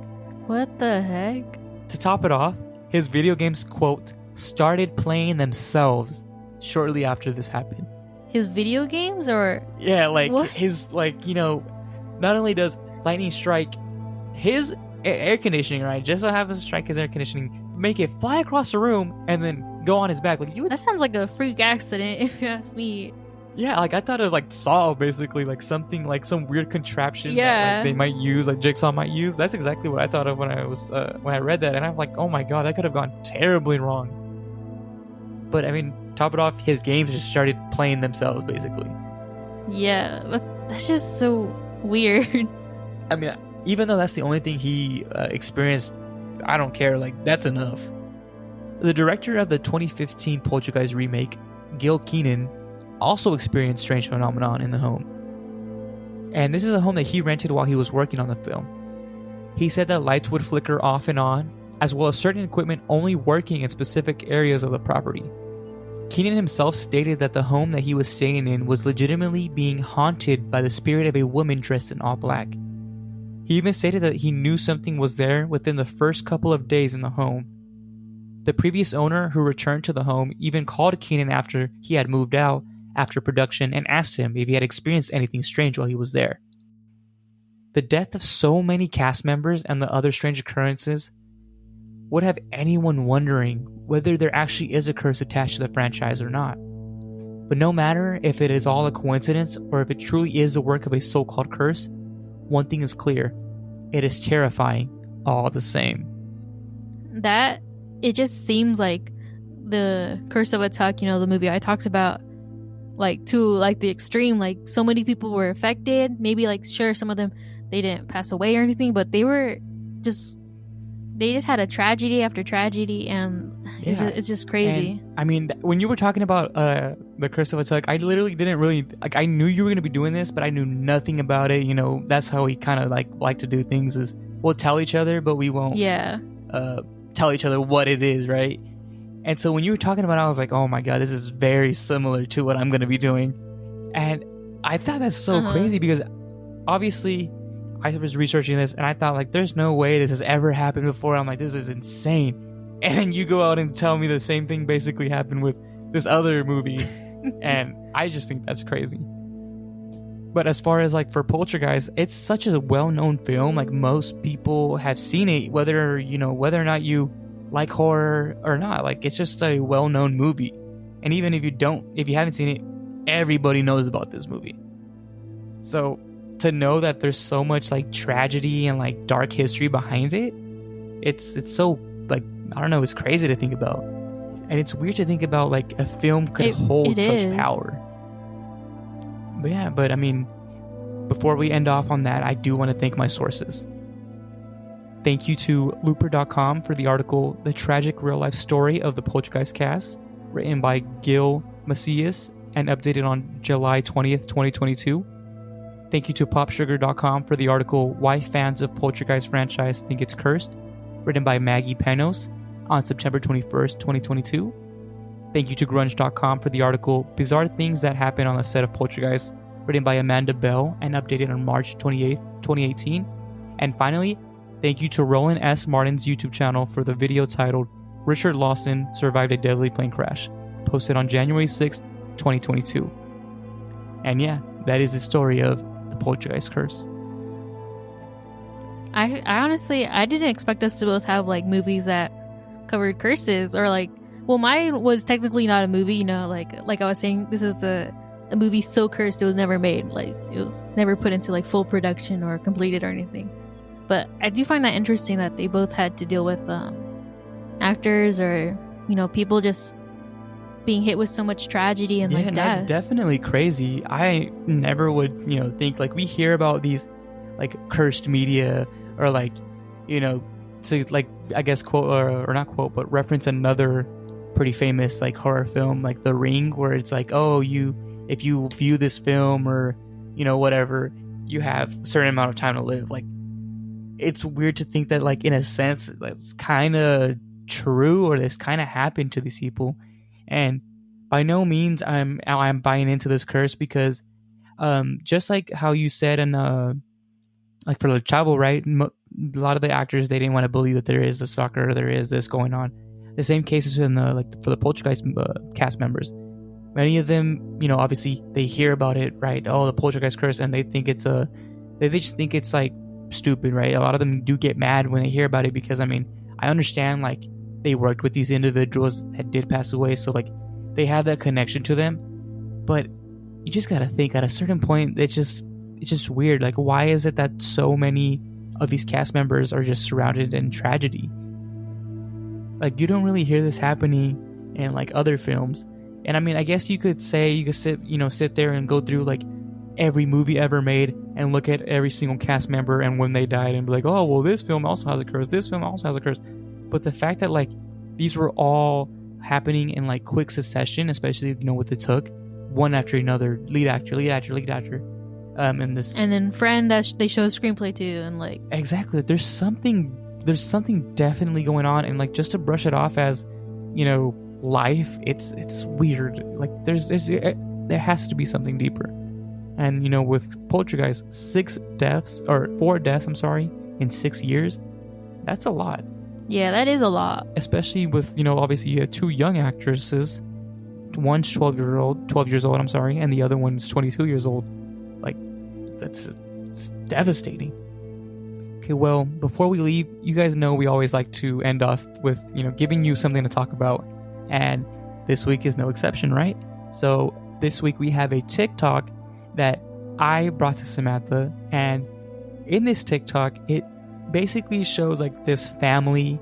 What the heck? To top it off, his video games, quote, started playing themselves shortly after this happened. His video games, or? Yeah, like, what? His, like, not only does lightning strike his air conditioning, right, just so happens to strike his air conditioning, make it fly across the room, and then go on his back. Like, that sounds like a freak accident, if you ask me. Yeah, like, I thought of, like, Saw, basically, like, something, like, some weird contraption that, like, they might use, like, Jigsaw might use. That's exactly what I thought of when I read that, and I'm like, oh my god, that could have gone terribly wrong. But, I mean, top it off, his games just started playing themselves, basically. Yeah, that's just so weird. I mean, even though that's the only thing he experienced, I don't care, like, that's enough. The director of the 2015 Poltergeist remake, Gil Keenan, also experienced strange phenomenon in the home. And this is a home that he rented while he was working on the film. He said that lights would flicker off and on, as well as certain equipment only working in specific areas of the property. Keenan himself stated that the home that he was staying in was legitimately being haunted by the spirit of a woman dressed in all black. He even stated that he knew something was there within the first couple of days in the home. The previous owner who returned to the home even called Keenan after he had moved out after production and asked him if he had experienced anything strange while he was there. The death of so many cast members and the other strange occurrences would have anyone wondering whether there actually is a curse attached to the franchise or not. But no matter if it is all a coincidence or if it truly is the work of a so-called curse, one thing is clear: it is terrifying all the same. That, it just seems like the Curse of Attuck, the movie I talked about, like, to, like, the extreme. Like, so many people were affected. Maybe, like, sure, some of them, they didn't pass away or anything, but they just had a tragedy after tragedy, and it's just crazy. And, I mean, when you were talking about the Curse of Attuck, I literally didn't really, like, I knew you were going to be doing this, but I knew nothing about it. That's how we kind of like to do things, is we'll tell each other, but we won't tell each other what it is, right? And so when you were talking about it, I was like, oh my god, this is very similar to what I'm going to be doing. And I thought that's so crazy, because obviously I was researching this and I thought, like, there's no way this has ever happened before. I'm like, this is insane. And then you go out and tell me the same thing basically happened with this other movie. And I just think that's crazy. But as far as, like, for Poltergeist, it's such a well-known film. Like, most people have seen it, whether or not you like horror or not. Like, it's just a well-known movie. And even if you haven't seen it, everybody knows about this movie. So to know that there's so much, like, tragedy and, like, dark history behind it, it's so, like, I don't know, it's crazy to think about. And it's weird to think about, like, a film could hold such power. But yeah, I mean, before we end off on that, I do want to thank my sources. Thank you to Looper.com for the article, The Tragic Real Life Story of the Poltergeist Cast, written by Gil Macias and updated on July 20th, 2022. Thank you to popsugar.com for the article Why Fans of Poltergeist Franchise Think It's Cursed, written by Maggie Panos on September 21st, 2022. Thank you to grunge.com for the article Bizarre Things That Happen on the Set of Poltergeist, written by Amanda Bell and updated on March 28th, 2018. And finally, thank you to Roland S. Martin's YouTube channel for the video titled Richard Lawson Survived a Deadly Plane Crash, posted on January 6th, 2022. And yeah, that is the story of the Poltergeist curse. I honestly, I didn't expect us to both have like movies that covered curses, or like, well, mine was technically not a movie, you know, like I was saying, this is a movie so cursed it was never made, like it was never put into like full production or completed or anything. But I do find that interesting that they both had to deal with actors or, you know, people just being hit with so much tragedy and like death. That's definitely crazy. I never would, you know, think like we hear about these like cursed media or like, you know, to like, I guess quote or not quote, but reference another pretty famous like horror film like The Ring, where it's like, oh, if you view this film or, you know, whatever, you have a certain amount of time to live. Like, it's weird to think that like in a sense that's kind of true, or this kind of happened to these people. And by no means I'm buying into this curse, because just like how you said in like for the Chavo, right? A lot of the actors, they didn't want to believe that there is a stalker, or there is this going on. The same cases in the like for the Poltergeist cast members. Many of them, you know, obviously they hear about it, right? Oh, the Poltergeist curse, and they think they just think it's like stupid, right? A lot of them do get mad when they hear about it, because I mean, I understand like they worked with these individuals that did pass away, so like they have that connection to them. But you just gotta think at a certain point, it's just weird. Like, why is it that so many of these cast members are just surrounded in tragedy? Like, you don't really hear this happening in like other films. And I mean, I guess you could sit there and go through like every movie ever made and look at every single cast member and when they died and be like, oh, well, this film also has a curse. This film also has a curse. But the fact that like these were all happening in like quick succession, especially, you know, with It Took, one after another, lead actor, and then friend that they show a screenplay to, and like exactly, there's something definitely going on, and like just to brush it off as, you know, life, it's weird. Like there has to be something deeper. And you know, with Poltergeist, 4 deaths, in 6 years, that's a lot. Yeah, that is a lot. Especially with, you know, obviously you have 2 young actresses. One's 12 years old, and the other one's 22 years old. Like, it's devastating. Okay, well, before we leave, you guys know we always like to end off with, you know, giving you something to talk about. And this week is no exception, right? So this week we have a TikTok that I brought to Samantha. And in this TikTok, it basically shows like this family.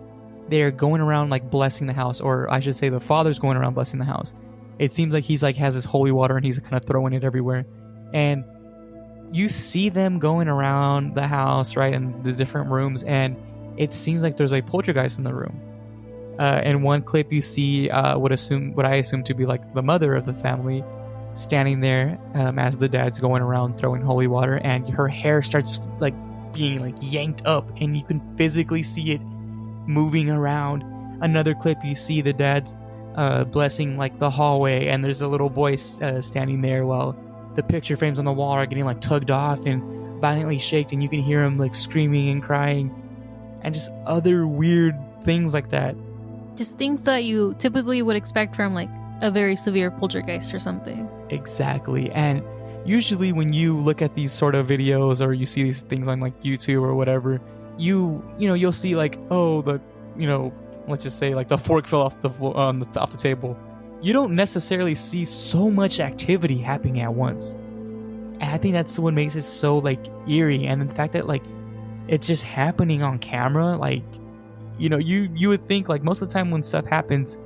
They're going around like blessing the house, or I should say the father's going around blessing the house. It seems like he's like has his holy water and he's kind of throwing it everywhere. And you see them going around the house, right, in the different rooms, and it seems like there's a poltergeist in the room. In one clip, you see what I assume to be like the mother of the family standing there as the dad's going around throwing holy water, and her hair starts like being like yanked up, and you can physically see it moving around. Another clip, you see the dad's blessing like the hallway, and there's a little boy standing there while the picture frames on the wall are getting like tugged off and violently shaken, and you can hear him like screaming and crying, and just other weird things like that. Just things that you typically would expect from like a very severe poltergeist or something. Exactly. And usually when you look at these sort of videos, or you see these things on like YouTube or whatever, you'll see like, oh, let's just say like the fork fell off off the table. You don't necessarily see so much activity happening at once. And I think that's what makes it so like eerie. And the fact that like it's just happening on camera, like, you know, you would think like most of the time when stuff happens,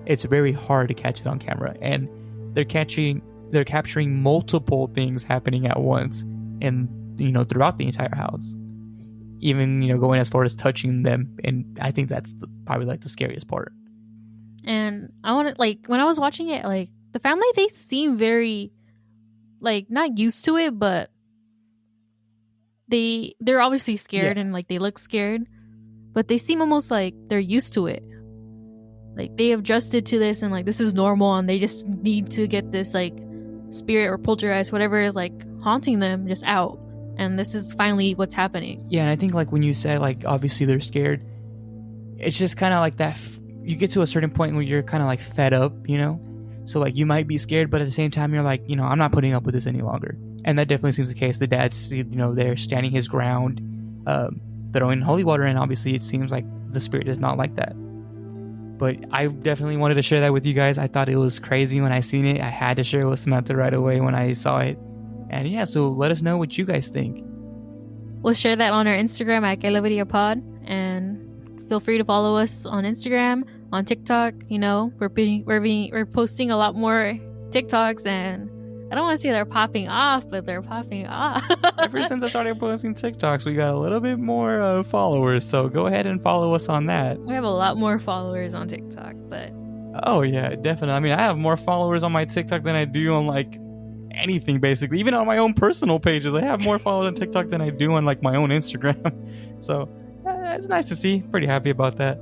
it's very hard to catch it on camera. And they're capturing multiple things happening at once, and, you know, throughout the entire house. Even, you know, going as far as touching them. And I think that's probably like the scariest part. And I want to, like, when I was watching it, like, the family, they seem very, like, not used to it, but they're obviously scared, and like they look scared, but they seem almost like they're used to it. Like they have adjusted to this, and like this is normal, and they just need to get this like spirit or poltergeist, whatever is like haunting them, just out. And this is finally what's happening. Yeah, and I think like when you say like obviously they're scared, it's just kind of like that. You get to a certain point where you're kind of like fed up, you know. So like you might be scared, but at the same time you're like, you know, I'm not putting up with this any longer. And that definitely seems the case. The dad's, you know, they're standing his ground, throwing holy water, and obviously it seems like the spirit is not like that. But I definitely wanted to share that with you guys. I thought it was crazy when I seen it. I had to share it with Samantha right away when I saw it. And yeah, so let us know what you guys think. We'll share that on our Instagram at calaveriapod, and feel free to follow us on Instagram, on TikTok. You know, we're posting a lot more TikToks, and I don't want to say they're popping off, but they're popping off. Ever since I started posting TikToks, we got a little bit more followers. So go ahead and follow us on that. We have a lot more followers on TikTok, but oh yeah, definitely. I mean, I have more followers on my TikTok than I do on like anything, basically. Even on my own personal pages, I have more followers on TikTok than I do on like my own Instagram. So it's nice to see. Pretty happy about that.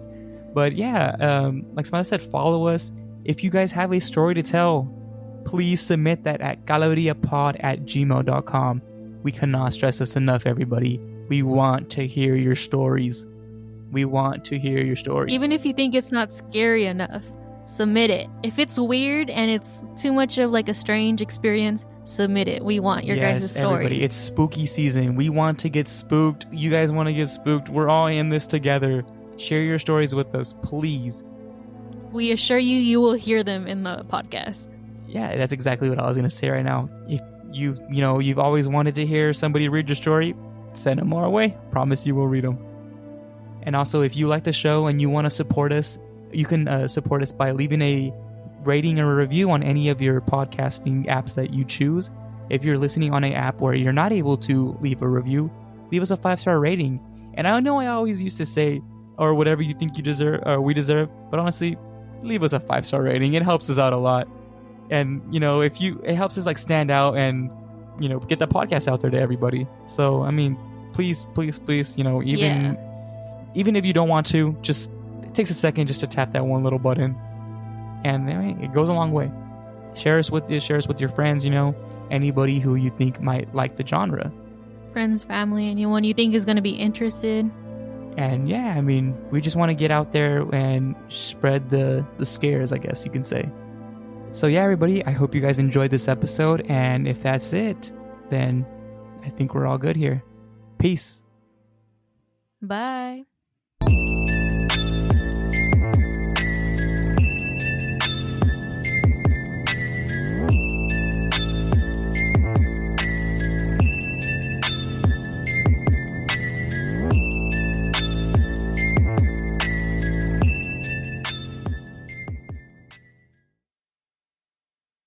But yeah, like Samantha said, follow us. If you guys have a story to tell, please submit that at calaveriapod@gmail.com. We cannot stress this enough, everybody. We want to hear your stories. We want to hear your stories. Even if you think it's not scary enough, submit it. If it's weird and it's too much of like a strange experience, submit it. We want your guys' stories. Everybody, it's spooky season. We want to get spooked. You guys want to get spooked. We're all in this together. Share your stories with us, please. We assure you, you will hear them in the podcast. Yeah, that's exactly what I was going to say right now. If you've always wanted to hear somebody read your story, send them our way. Promise you we'll read them. And also, if you like the show and you want to support us, you can support us by leaving a rating or a review on any of your podcasting apps that you choose. If you're listening on an app where you're not able to leave a review, leave us a 5-star rating. And I know I always used to say, or whatever you think you deserve, or we deserve, but honestly, leave us a 5-star rating. It helps us out a lot. And, you know, it helps us like stand out and, you know, get the podcast out there to everybody. So, I mean, please, you know, even if you don't want to, just it takes a second just to tap that one little button. And I mean, it goes a long way. Share us with your friends, you know, anybody who you think might like the genre. Friends, family, anyone you think is going to be interested. And yeah, I mean, we just want to get out there and spread the scares, I guess you can say. So yeah, everybody, I hope you guys enjoyed this episode. And if that's it, then I think we're all good here. Peace. Bye.